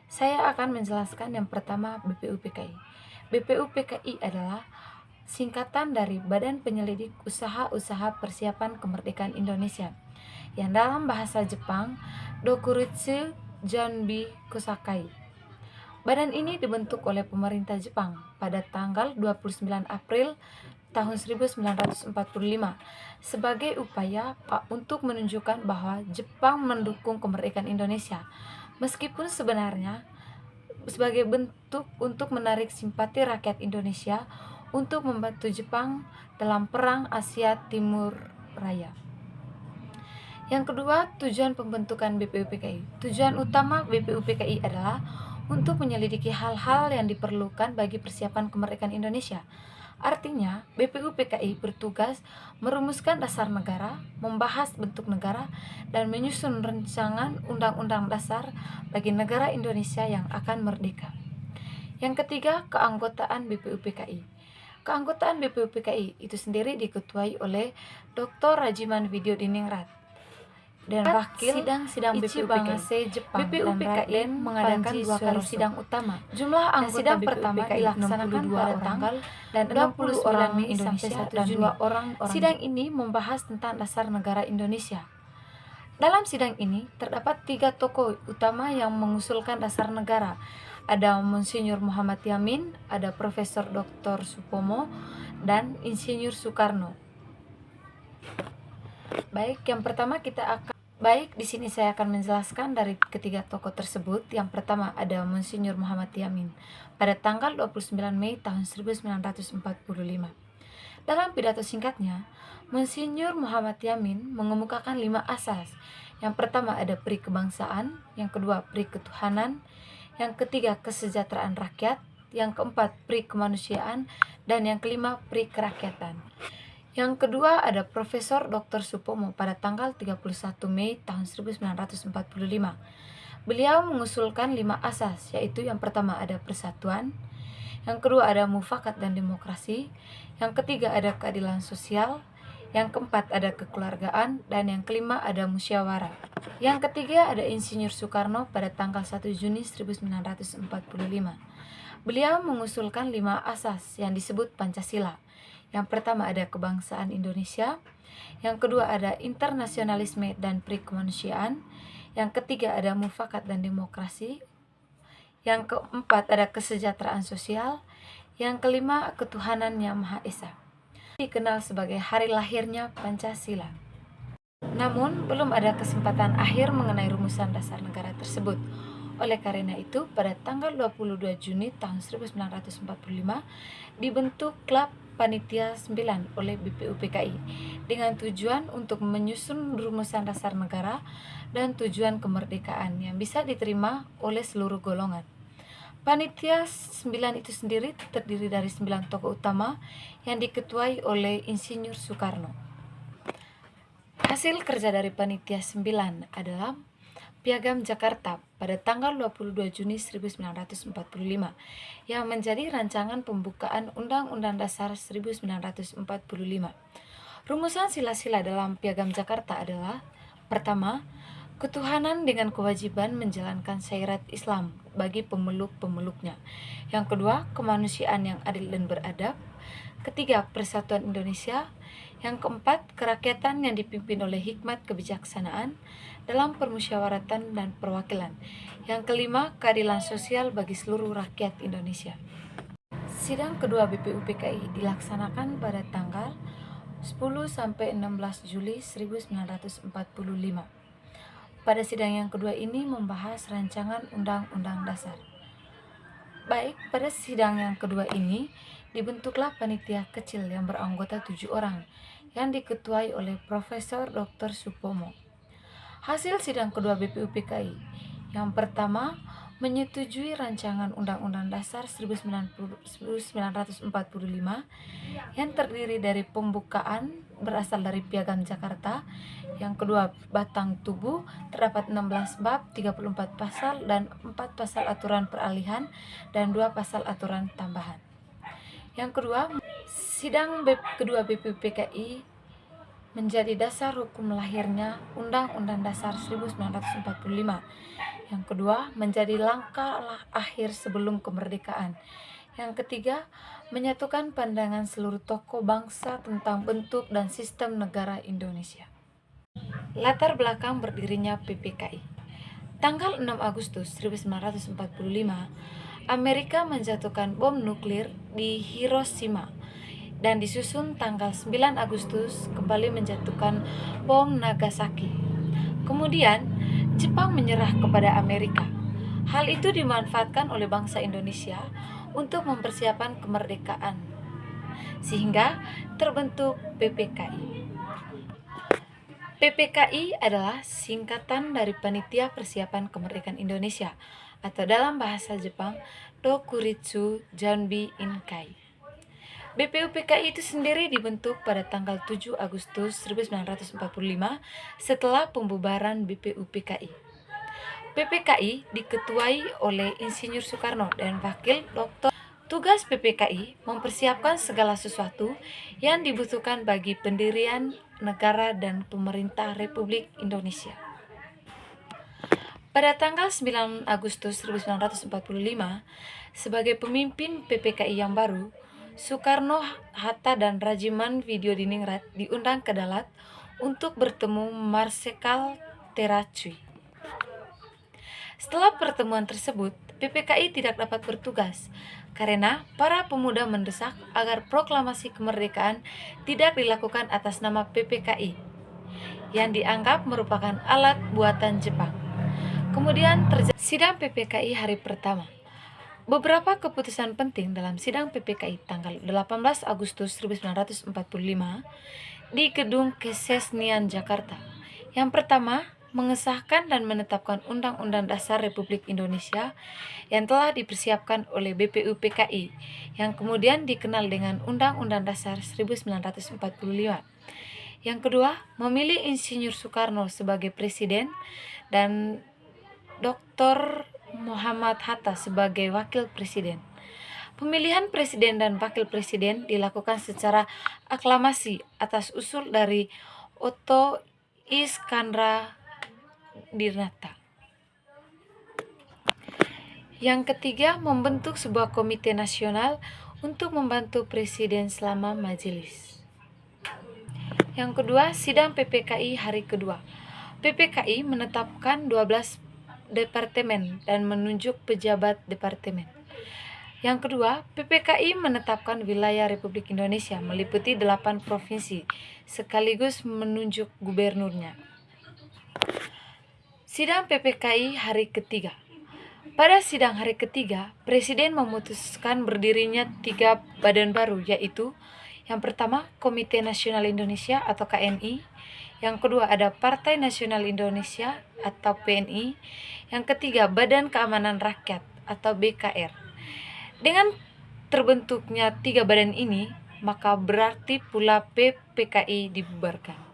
Saya akan menjelaskan yang pertama BPUPKI. BPUPKI adalah singkatan dari Badan Penyelidik Usaha-Usaha Persiapan Kemerdekaan Indonesia, yang dalam bahasa Jepang Dokuritsu Janbi Kosakai. Badan ini dibentuk oleh pemerintah Jepang pada tanggal 29 April tahun 1945 sebagai upaya untuk menunjukkan bahwa Jepang mendukung kemerdekaan Indonesia, meskipun sebenarnya sebagai bentuk untuk menarik simpati rakyat Indonesia untuk membantu Jepang dalam Perang Asia Timur Raya. Yang kedua, tujuan pembentukan BPUPKI. Tujuan utama BPUPKI adalah untuk menyelidiki hal-hal yang diperlukan bagi persiapan kemerdekaan Indonesia. Artinya, BPUPKI bertugas merumuskan dasar negara, membahas bentuk negara, dan menyusun rancangan undang-undang dasar bagi negara Indonesia yang akan merdeka. Yang ketiga, keanggotaan BPUPKI. Keanggotaan BPUPKI itu sendiri diketuai oleh Dr. Rajiman Widyodiningrat dan wakil sidang BPUPKI. BPUPKI mengadakan 2 kali sidang utama. Jumlah anggota sidang pertama dilaksanakan pada tanggal dan 60 orang Indonesia dan 2 orang. Sidang ini membahas tentang dasar negara Indonesia. Dalam sidang ini terdapat 3 tokoh utama yang mengusulkan dasar negara. Ada Monsinyur Muhammad Yamin, ada Profesor Dr. Supomo, dan Insinyur Soekarno. Baik, di sini saya akan menjelaskan dari ketiga tokoh tersebut. Yang pertama ada Monsinyur Muhammad Yamin pada tanggal 29 Mei tahun 1945. Dalam pidato singkatnya, Monsinyur Muhammad Yamin mengemukakan 5 asas. Yang pertama ada pri kebangsaan, yang kedua pri ketuhanan, yang ketiga kesejahteraan rakyat, yang keempat pri kemanusiaan, dan yang kelima pri kerakyatan. Yang kedua ada Profesor Dr. Supomo pada tanggal 31 Mei tahun 1945. Beliau mengusulkan 5 asas, yaitu yang pertama ada persatuan, yang kedua ada mufakat dan demokrasi, yang ketiga ada keadilan sosial, yang keempat ada kekeluargaan, dan yang kelima ada musyawarah. Yang ketiga ada Insinyur Soekarno pada tanggal 1 Juni 1945. Beliau mengusulkan 5 asas yang disebut Pancasila. Yang pertama ada kebangsaan Indonesia, yang kedua ada internasionalisme dan pri kemanusiaan, yang ketiga ada mufakat dan demokrasi, yang keempat ada kesejahteraan sosial, yang kelima ketuhanan yang Maha Esa. Dikenal sebagai hari lahirnya Pancasila. Namun, belum ada kesempatan akhir mengenai rumusan dasar negara tersebut. Oleh karena itu, pada tanggal 22 Juni tahun 1945 dibentuk Klub Panitia 9 oleh BPUPKI dengan tujuan untuk menyusun rumusan dasar negara dan tujuan kemerdekaan yang bisa diterima oleh seluruh golongan. Panitia 9 itu sendiri terdiri dari 9 tokoh utama yang diketuai oleh Insinyur Soekarno. Hasil kerja dari Panitia 9 adalah Piagam Jakarta pada tanggal 22 Juni 1945 yang menjadi rancangan pembukaan Undang-Undang Dasar 1945. Rumusan sila-sila dalam Piagam Jakarta adalah: pertama, ketuhanan dengan kewajiban menjalankan syariat Islam bagi pemeluk-pemeluknya. Yang kedua, kemanusiaan yang adil dan beradab. Ketiga, persatuan Indonesia. Yang keempat, kerakyatan yang dipimpin oleh hikmat kebijaksanaan dalam permusyawaratan dan perwakilan. Yang kelima, keadilan sosial bagi seluruh rakyat Indonesia. Sidang kedua BPUPKI dilaksanakan pada tanggal 10-16 Juli 1945. Pada sidang yang kedua ini membahas rancangan Undang-Undang Dasar. Baik, pada sidang yang kedua ini dibentuklah panitia kecil yang beranggota 7 orang yang diketuai oleh Profesor Dr. Supomo. Hasil sidang kedua BPUPKI: yang pertama, menyetujui rancangan Undang-Undang Dasar 1945 yang terdiri dari pembukaan berasal dari Piagam Jakarta. Yang kedua, batang tubuh terdapat 16 bab, 34 pasal dan 4 pasal aturan peralihan dan 2 pasal aturan tambahan. Yang kedua, sidang kedua BPUPKI menjadi dasar hukum lahirnya Undang-Undang Dasar 1945. Yang kedua, menjadi langkah akhir sebelum kemerdekaan. Yang ketiga, menyatukan pandangan seluruh tokoh bangsa tentang bentuk dan sistem negara Indonesia. Latar belakang berdirinya PPKI. Tanggal 6 Agustus 1945, Amerika menjatuhkan bom nuklir di Hiroshima, dan disusun tanggal 9 Agustus kembali menjatuhkan bom Nagasaki. Kemudian, Jepang menyerah kepada Amerika. Hal itu dimanfaatkan oleh bangsa Indonesia untuk mempersiapkan kemerdekaan, sehingga terbentuk PPKI. PPKI adalah singkatan dari Panitia Persiapan Kemerdekaan Indonesia, atau dalam bahasa Jepang, Dokuritsu Janbi Inkai. BPUPKI itu sendiri dibentuk pada tanggal 7 Agustus 1945 setelah pembubaran BPUPKI. PPKI diketuai oleh Insinyur Soekarno dan Wakil Dr. Tugas PPKI mempersiapkan segala sesuatu yang dibutuhkan bagi pendirian negara dan pemerintah Republik Indonesia. Pada tanggal 9 Agustus 1945, sebagai pemimpin PPKI yang baru, Soekarno, Hatta, dan Rajiman Widyodiningrat diundang ke Dalat untuk bertemu Marsekal Teracui. Setelah pertemuan tersebut, PPKI tidak dapat bertugas karena para pemuda mendesak agar proklamasi kemerdekaan tidak dilakukan atas nama PPKI yang dianggap merupakan alat buatan Jepang. Kemudian terjadi sidang PPKI hari pertama. Beberapa keputusan penting dalam sidang PPKI tanggal 18 Agustus 1945 di Gedung Kesenian Jakarta. Yang pertama, mengesahkan dan menetapkan Undang-Undang Dasar Republik Indonesia yang telah dipersiapkan oleh BPUPKI, yang kemudian dikenal dengan Undang-Undang Dasar 1945. Yang kedua, memilih Insinyur Soekarno sebagai presiden dan Dr. Muhammad Hatta sebagai wakil presiden. Pemilihan presiden dan wakil presiden dilakukan secara aklamasi atas usul dari Otto Iskandar Dirnata. Yang ketiga, membentuk sebuah komite nasional untuk membantu presiden selama majelis. Yang kedua, sidang PPKI hari kedua. PPKI menetapkan 12 departemen dan menunjuk pejabat departemen. Yang kedua, PPKI menetapkan wilayah Republik Indonesia meliputi 8 provinsi, sekaligus menunjuk gubernurnya. Sidang PPKI hari ketiga. Pada sidang hari ketiga, Presiden memutuskan berdirinya 3 badan baru, yaitu yang pertama, Komite Nasional Indonesia atau KNI. Yang kedua, ada Partai Nasional Indonesia atau PNI. Yang ketiga, Badan Keamanan Rakyat atau BKR. Dengan terbentuknya 3 badan ini, maka berarti pula PPKI dibubarkan.